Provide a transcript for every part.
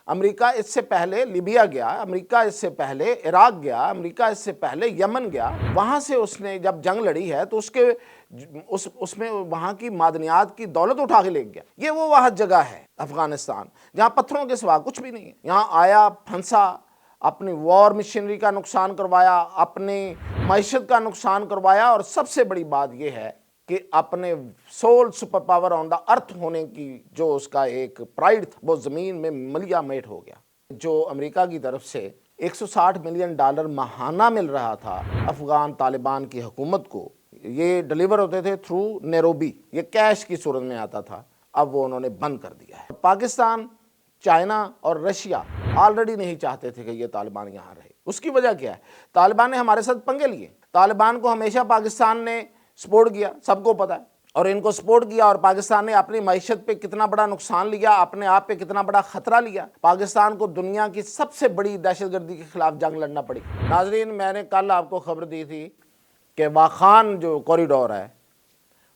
امریکہ اس سے پہلے لیبیا گیا، امریکہ اس سے پہلے عراق گیا، امریکہ اس سے پہلے یمن گیا، وہاں سے اس نے جب جنگ لڑی ہے تو اس میں وہاں کی معدنیات کی دولت اٹھا کے لے گیا۔ یہ وہ واحد جگہ ہے افغانستان جہاں پتھروں کے سوا کچھ بھی نہیں ہے۔ یہاں آیا، پھنسا، اپنی وار مشینری کا نقصان کروایا، اپنی معیشت کا نقصان کروایا، اور سب سے بڑی بات یہ ہے کہ اپنے سول سپر پاور آن دا ارتھ ہونے کی جو اس کا ایک پرائیڈ تھا وہ زمین میں ملیا میٹ ہو گیا۔ جو امریکہ کی طرف سے $160 ملین ماہانہ مل رہا تھا افغان طالبان کی حکومت کو، یہ ڈیلیور ہوتے تھے تھرو نیروبی، یہ کیش کی صورت میں آتا تھا، اب وہ انہوں نے بند کر دیا ہے۔ پاکستان، چائنا اور رشیا آلریڈی نہیں چاہتے تھے کہ یہ طالبان یہاں رہے۔ اس کی وجہ کیا ہے؟ طالبان نے ہمارے ساتھ پنگے لیے، طالبان کو ہمیشہ پاکستان نے سپورٹ کیا، سب کو پتا ہے، اور ان کو سپورٹ کیا، اور پاکستان نے اپنی معیشت پہ کتنا بڑا نقصان لیا، اپنے آپ پہ کتنا بڑا خطرہ لیا۔ پاکستان کو دنیا کی سب سے بڑی دہشت گردی کے خلاف جنگ لڑنا پڑی۔ ناظرین، میں نے کل آپ کو خبر دی تھی کہ واخان جو کوریڈور ہے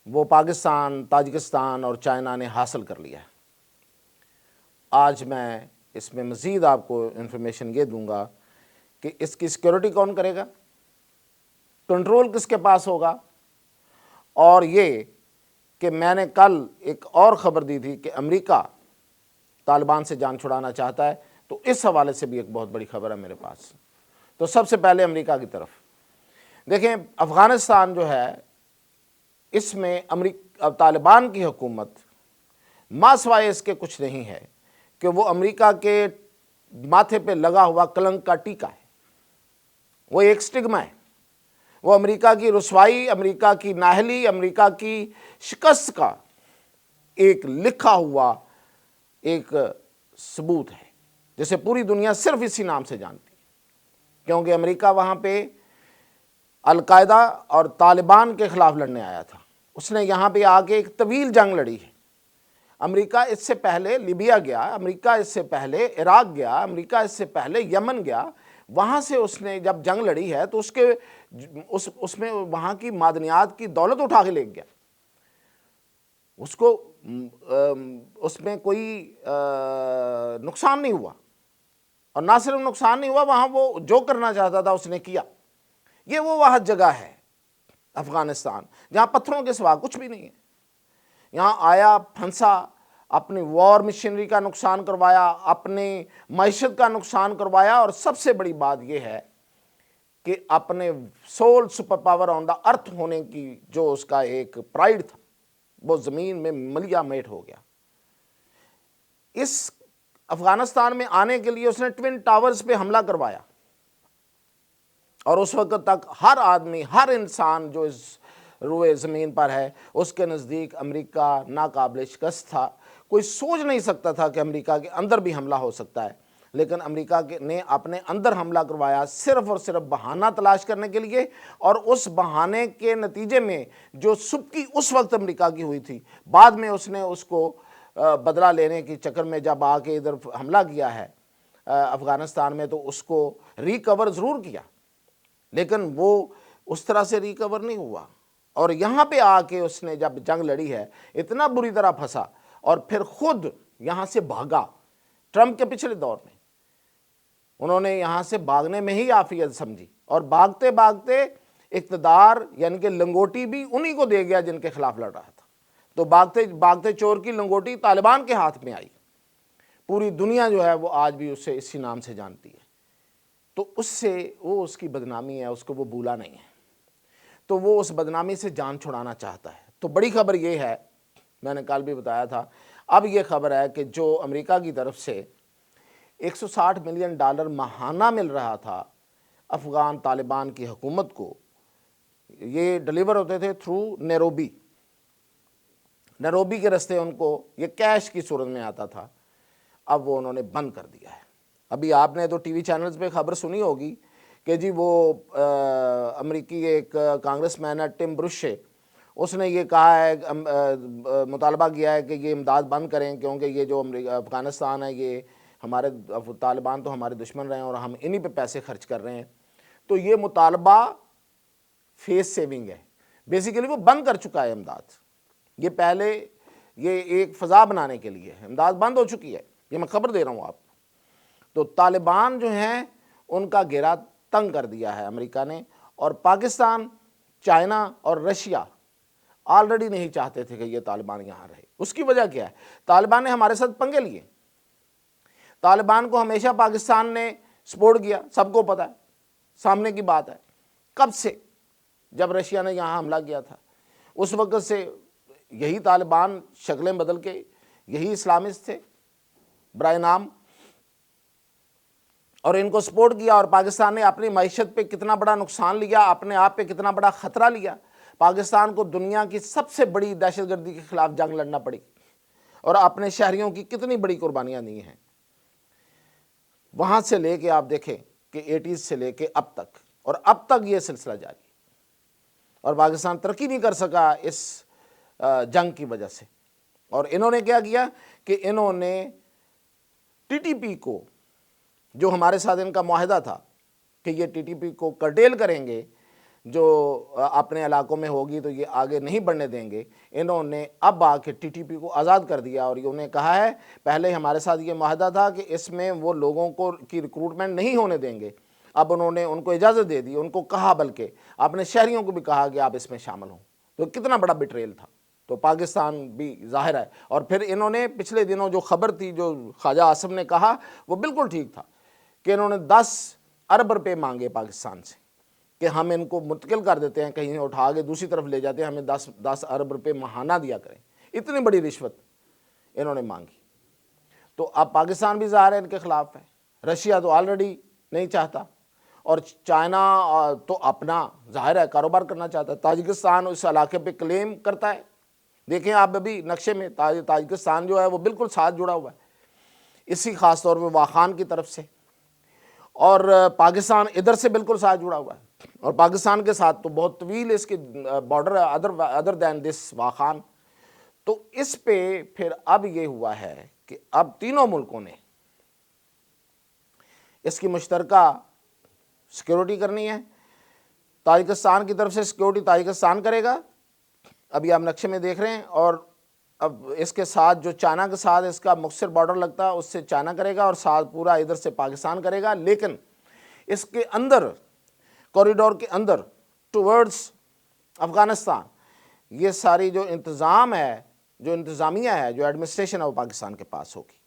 وہ پاکستان، تاجکستان اور چائنا نے حاصل کر لیا ہے۔ آج میں اس میں مزید آپ کو انفارمیشن یہ دوں گا کہ اس کی سیکیورٹی کون کرے گا، کنٹرول کس کے پاس ہوگا، اور یہ کہ میں نے کل ایک اور خبر دی تھی کہ امریکہ طالبان سے جان چھڑانا چاہتا ہے، تو اس حوالے سے بھی ایک بہت بڑی خبر ہے میرے پاس۔ تو سب سے پہلے امریکہ کی طرف دیکھیں، افغانستان جو ہے اس میں طالبان کی حکومت ماں سوائے اس کے کچھ نہیں ہے کہ وہ امریکہ کے ماتھے پہ لگا ہوا کلنک کا ٹیکا ہے، وہ ایک سٹگما ہے، وہ امریکہ کی رسوائی، امریکہ کی نااہلی، امریکہ کی شکست کا ایک لکھا ہوا ایک ثبوت ہے جسے پوری دنیا صرف اسی نام سے جانتی ہے، کیونکہ امریکہ وہاں پہ القاعدہ اور طالبان کے خلاف لڑنے آیا تھا۔ اس نے یہاں پہ آ کے ایک طویل جنگ لڑی ہے۔ امریکہ اس سے پہلے لیبیا گیا، امریکہ اس سے پہلے عراق گیا، امریکہ اس سے پہلے یمن گیا، وہاں سے اس نے جب جنگ لڑی ہے تو اس میں وہاں کی معدنیات کی دولت اٹھا کے لے گیا۔ اس کو اس میں کوئی نقصان نہیں ہوا، اور نہ صرف نقصان نہیں ہوا، وہاں وہ جو کرنا چاہتا تھا اس نے کیا۔ یہ وہ واحد جگہ ہے افغانستان جہاں پتھروں کے سوا کچھ بھی نہیں ہے۔ یہاں آیا، پھنسا، اپنی وار مشینری کا نقصان کروایا، اپنی معیشت کا نقصان کروایا، اور سب سے بڑی بات یہ ہے کہ اپنے سول سپر پاور آن دا ارتھ ہونے کی جو اس کا ایک پرائیڈ تھا وہ زمین میں ملیا میٹ ہو گیا۔ اس افغانستان میں آنے کے لیے اس نے ٹوین ٹاورز پہ حملہ کروایا، اور اس وقت تک ہر آدمی، ہر انسان جو اس روئے زمین پر ہے، اس کے نزدیک امریکہ ناقابل شکست تھا۔ کوئی سوچ نہیں سکتا تھا کہ امریکہ کے اندر بھی حملہ ہو سکتا ہے، لیکن امریکہ نے اپنے اندر حملہ کروایا صرف اور صرف بہانہ تلاش کرنے کے لیے، اور اس بہانے کے نتیجے میں جو سبکی اس وقت امریکہ کی ہوئی تھی، بعد میں اس نے اس کو بدلہ لینے کی چکر میں جب آ کے ادھر حملہ کیا ہے افغانستان میں، تو اس کو ریکور ضرور کیا، لیکن وہ اس طرح سے ریکور نہیں ہوا۔ اور یہاں پہ آ کے اس نے جب جنگ لڑی ہے اتنا بری طرح پھنسا، اور پھر خود یہاں سے بھاگا۔ ٹرمپ کے پچھلے دور میں انہوں نے یہاں سے بھاگنے میں ہی عافیت سمجھی، اور بھاگتے بھاگتے اقتدار یعنی کہ لنگوٹی بھی انہی کو دے گیا جن کے خلاف لڑ رہا تھا۔ تو بھاگتے بھاگتے چور کی لنگوٹی طالبان کے ہاتھ میں آئی۔ پوری دنیا جو ہے وہ آج بھی اسے اسی نام سے جانتی ہے۔ تو اس سے وہ اس کی بدنامی ہے، اس کو وہ بھولا نہیں ہے، تو وہ اس بدنامی سے جان چھڑانا چاہتا ہے۔ تو بڑی خبر یہ ہے، میں نے کل بھی بتایا تھا، اب یہ خبر ہے کہ جو امریکہ کی طرف سے $160 ملین ماہانہ مل رہا تھا افغان طالبان کی حکومت کو، یہ ڈیلیور ہوتے تھے تھرو نیروبی کے رستے، ان کو یہ کیش کی صورت میں آتا تھا، اب وہ انہوں نے بند کر دیا ہے۔ ابھی آپ نے تو ٹی وی چینلز پہ خبر سنی ہوگی کہ جی وہ امریکی ایک کانگریس مین ہے ٹم برشے، اس نے یہ کہا ہے، مطالبہ کیا ہے کہ یہ امداد بند کریں، کیونکہ یہ جو افغانستان ہے یہ ہمارے طالبان تو ہمارے دشمن رہے ہیں اور ہم انہی پہ پیسے خرچ کر رہے ہیں۔ تو یہ مطالبہ فیس سیونگ ہے، بیسیکلی وہ بند کر چکا ہے امداد۔ یہ پہلے یہ ایک فضا بنانے کے لیے امداد بند ہو چکی ہے، یہ میں خبر دے رہا ہوں آپ کو۔ تو طالبان جو ہیں ان کا گھیرا تنگ کر دیا ہے امریکہ نے، اور پاکستان، چائنا اور رشیا آلریڈی نہیں چاہتے تھے کہ یہ طالبان یہاں رہے۔ اس کی وجہ کیا ہے؟ طالبان نے ہمارے ساتھ پنگے لیے، طالبان کو ہمیشہ پاکستان نے سپورٹ کیا، سب کو پتہ ہے، سامنے کی بات ہے۔ کب سے؟ جب رشیا نے یہاں حملہ کیا تھا اس وقت سے یہی طالبان شکلیں بدل کے یہی اسلامسٹ تھے برائے نام، اور ان کو سپورٹ کیا، اور پاکستان نے اپنی معیشت پہ کتنا بڑا نقصان لیا، اپنے آپ پہ کتنا بڑا خطرہ لیا۔ پاکستان کو دنیا کی سب سے بڑی دہشت گردی کے خلاف جنگ لڑنا پڑی، اور اپنے شہریوں کی کتنی بڑی قربانیاں دی ہیں۔ وہاں سے لے کے آپ دیکھیں کہ 80s سے لے کے اب تک، اور اب تک یہ سلسلہ جاری ہے، اور پاکستان ترقی نہیں کر سکا اس جنگ کی وجہ سے۔ اور انہوں نے کیا کیا کہ انہوں نے ٹی ٹی پی کو، جو ہمارے ساتھ ان کا معاہدہ تھا کہ یہ ٹی ٹی پی کو کرٹیل کریں گے، جو اپنے علاقوں میں ہوگی تو یہ آگے نہیں بڑھنے دیں گے، انہوں نے اب آ کے ٹی ٹی پی کو آزاد کر دیا، اور انہوں نے کہا ہے پہلے ہمارے ساتھ یہ معاہدہ تھا کہ اس میں وہ لوگوں کو کی ریکروٹمنٹ نہیں ہونے دیں گے، اب انہوں نے ان کو اجازت دے دی، ان کو کہا، بلکہ اپنے شہریوں کو بھی کہا کہ آپ اس میں شامل ہوں۔ تو کتنا بڑا بٹریل تھا۔ تو پاکستان بھی ظاہر ہے، اور پھر انہوں نے پچھلے دنوں جو خبر تھی جو خواجہ آصف نے کہا وہ بالکل ٹھیک تھا کہ انہوں نے 10 ارب روپے مانگے پاکستان سے کہ ہم ان کو منتقل کر دیتے ہیں، کہیں اٹھا کے دوسری طرف لے جاتے ہیں، ہمیں 10 ارب روپے ماہانہ دیا کریں۔ اتنی بڑی رشوت انہوں نے مانگی۔ تو اب پاکستان بھی ظاہر ہے ان کے خلاف ہے، رشیا تو آلریڈی نہیں چاہتا، اور چائنا تو اپنا ظاہر ہے کاروبار کرنا چاہتا ہے۔ تاجکستان اس علاقے پہ کلیم کرتا ہے، دیکھیں آپ ابھی نقشے میں تاجکستان جو ہے وہ بالکل ساتھ جڑا ہوا ہے اسی خاص طور پہ واخان کی طرف سے، اور پاکستان ادھر سے بالکل ساتھ جڑا ہوا ہے، اور پاکستان کے ساتھ تو بہت طویل اس کے بارڈر ہے ادر دین دس واخان۔ تو اس پہ پھر اب یہ ہوا ہے کہ اب تینوں ملکوں نے اس کی مشترکہ سیکیورٹی کرنی ہے۔ تاجکستان کی طرف سے سیکیورٹی تاجکستان کرے گا، ابھی آپ نقشے میں دیکھ رہے ہیں، اور اب اس کے ساتھ جو چائنا کے ساتھ اس کا مختصر بارڈر لگتا ہے اس سے چائنا کرے گا، اور ساتھ پورا ادھر سے پاکستان کرے گا۔ لیکن اس کے اندر کوریڈور کے اندر ٹورڈز افغانستان یہ ساری جو انتظام ہے، جو انتظامیہ ہے، جو ایڈمنسٹریشن ہے وہ پاکستان کے پاس ہوگی،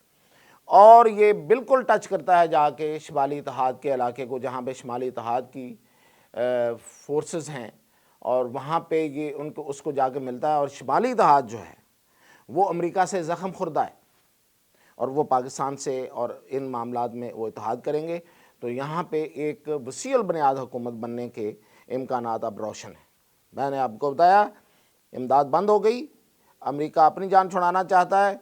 اور یہ بالکل ٹچ کرتا ہے جا کے شمالی اتحاد کے علاقے کو، جہاں پہ شمالی اتحاد کی فورسز ہیں، اور وہاں پہ یہ ان کو اس کو جا کے ملتا ہے۔ اور شمالی اتحاد جو ہے وہ امریکہ سے زخم خوردہ ہے، اور وہ پاکستان سے اور ان معاملات میں وہ اتحاد کریں گے۔ تو یہاں پہ ایک وسیع البنیاد حکومت بننے کے امکانات اب روشن ہیں۔ میں نے آپ کو بتایا امداد بند ہو گئی، امریکہ اپنی جان چھڑانا چاہتا ہے،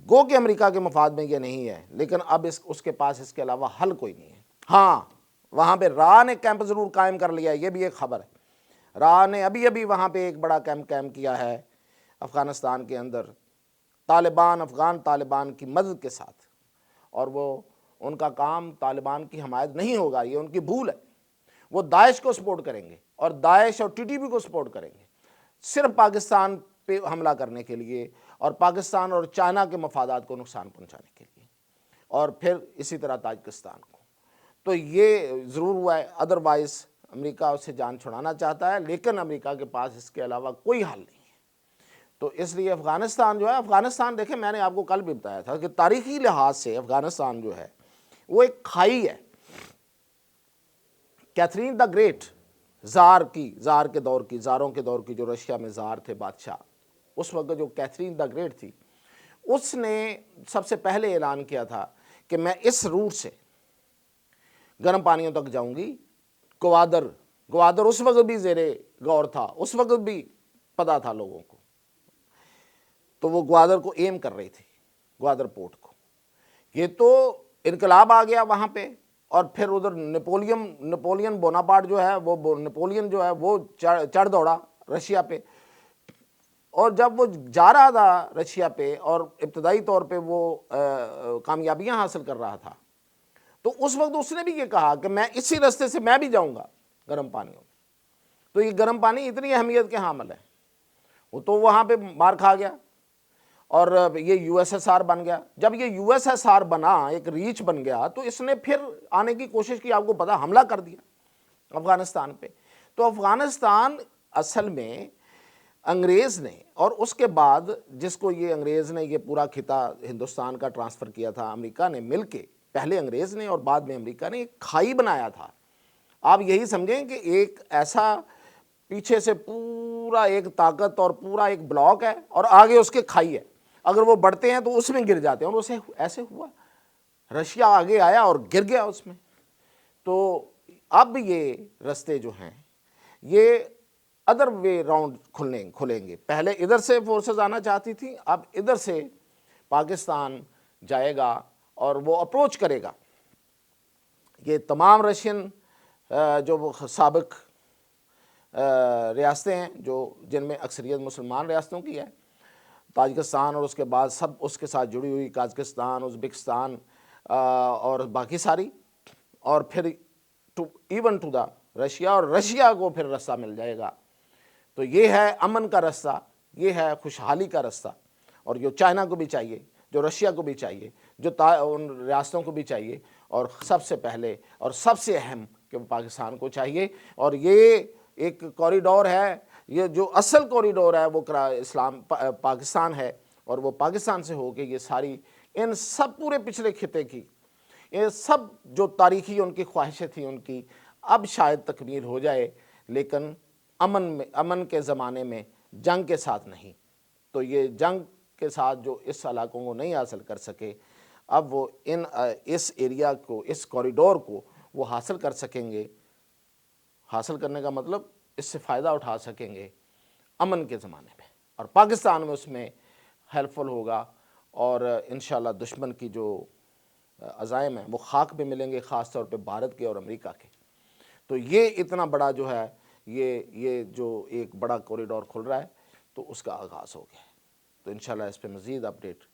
گو کہ امریکہ کے مفاد میں یہ نہیں ہے، لیکن اب اس کے پاس اس کے علاوہ حل کوئی نہیں ہے۔ ہاں، وہاں پہ را نے کیمپ ضرور قائم کر لیا ہے، یہ بھی ایک خبر ہے۔ را نے ابھی وہاں پہ ایک بڑا کیمپ قائم کیا ہے افغانستان کے اندر، افغان طالبان کی مدد کے ساتھ، اور وہ ان کا کام طالبان کی حمایت نہیں ہوگا، یہ ان کی بھول ہے۔ وہ داعش کو سپورٹ کریں گے، اور داعش اور ٹی ٹی پی کو سپورٹ کریں گے، صرف پاکستان پہ حملہ کرنے کے لیے، اور پاکستان اور چائنا کے مفادات کو نقصان پہنچانے کے لیے، اور پھر اسی طرح تاجکستان کو۔ تو یہ ضرور ہوا ہے، ادروائز امریکہ اسے جان چھڑانا چاہتا ہے، لیکن امریکہ کے پاس اس کے علاوہ کوئی حل نہیں ہے۔ تو اس لیے افغانستان جو ہے، افغانستان دیکھیں میں نے آپ کو کل بھی بتایا تھا کہ تاریخی لحاظ سے افغانستان جو ہے وہ ایک کھائی ہے۔ کیتھرین دا گریٹ، زار کے دور کی، زاروں کے دور کی، جو رشیا میں زار تھے بادشاہ، اس وقت جو کیتھرین دا گریٹ تھی، اس نے سب سے پہلے اعلان کیا تھا کہ میں اس روٹ سے گرم پانیوں تک جاؤں گی۔ گوادر اس وقت بھی زیر غور تھا، اس وقت بھی پتہ تھا لوگوں کو، تو وہ گوادر کو ایم کر رہی تھی، گوادر پورٹ کو۔ یہ تو انقلاب آ گیا وہاں پہ، اور پھر ادھر نپولین بوناپارٹ جو ہے وہ چڑھ دوڑا رشیا پہ، اور جب وہ جا رہا تھا رشیا پہ اور ابتدائی طور پہ وہ کامیابیاں حاصل کر رہا تھا، تو اس وقت اس نے بھی یہ کہا کہ میں اسی راستے سے میں بھی جاؤں گا گرم پانیوں میں۔ تو یہ گرم پانی اتنی اہمیت کے حامل ہے، وہ تو وہاں پہ مار کھا گیا، اور یہ یو ایس ایس آر بن گیا. جب یہ یو ایس ایس آر بنا، ایک ریچ بن گیا، تو اس نے پھر آنے کی کوشش کی، آپ کو پتا حملہ کر دیا افغانستان پہ. تو افغانستان اصل میں انگریز نے، اور اس کے بعد جس کو یہ انگریز نے یہ پورا خطہ ہندوستان کا ٹرانسفر کیا تھا، امریکہ نے مل کے، پہلے انگریز نے اور بعد میں امریکہ نے ایک کھائی بنایا تھا. آپ یہی سمجھیں کہ ایک ایسا پیچھے سے پورا ایک طاقت اور پورا ایک بلاک ہے اور آگے اس کے کھائی ہے. اگر وہ بڑھتے ہیں تو اس میں گر جاتے ہیں، اور اسے ایسے ہوا. رشیا آگے آیا اور گر گیا اس میں. تو اب یہ رستے جو ہیں یہ ادر وے راؤنڈ کھلیں گے. پہلے ادھر سے فورسز آنا چاہتی تھی، اب ادھر سے پاکستان جائے گا اور وہ اپروچ کرے گا. یہ تمام رشین جو سابق ریاستیں ہیں جن میں اکثریت مسلمان ریاستوں کی ہے، تاجکستان اور اس کے بعد سب اس کے ساتھ جڑی ہوئی قازقستان، ازبکستان اور باقی ساری، اور پھر ایون ٹو دا رشیا، اور رشیا کو پھر رستہ مل جائے گا. تو یہ ہے امن کا رستہ، یہ ہے خوشحالی کا رستہ، اور جو چائنا کو بھی چاہیے، جو رشیا کو بھی چاہیے، جو ان ریاستوں کو بھی چاہیے، اور سب سے پہلے اور سب سے اہم کہ پاکستان کو چاہیے. اور یہ ایک کوریڈور ہے، یہ جو اصل کوریڈور ہے وہ پاکستان ہے، اور وہ پاکستان سے ہو کے یہ ساری ان سب پورے پچھلے خطے کی یہ سب جو تاریخی ان کی خواہشیں تھیں ان کی اب شاید تکمیل ہو جائے، لیکن امن کے زمانے میں جنگ کے ساتھ نہیں. تو یہ جنگ کے ساتھ جو اس علاقوں کو نہیں حاصل کر سکے، اب وہ اس ایریا کو، اس کوریڈور کو وہ حاصل کر سکیں گے. حاصل کرنے کا مطلب اس سے فائدہ اٹھا سکیں گے امن کے زمانے میں، اور پاکستان میں اس میں ہیلپ فل ہوگا. اور انشاءاللہ دشمن کی جو عزائم ہیں وہ خاک پہ ملیں گے، خاص طور پہ بھارت کے اور امریکہ کے. تو یہ اتنا بڑا جو ہے یہ جو ایک بڑا کوریڈور کھل رہا ہے، تو اس کا آغاز ہو گیا ہے. تو انشاءاللہ اس پہ مزید اپڈیٹ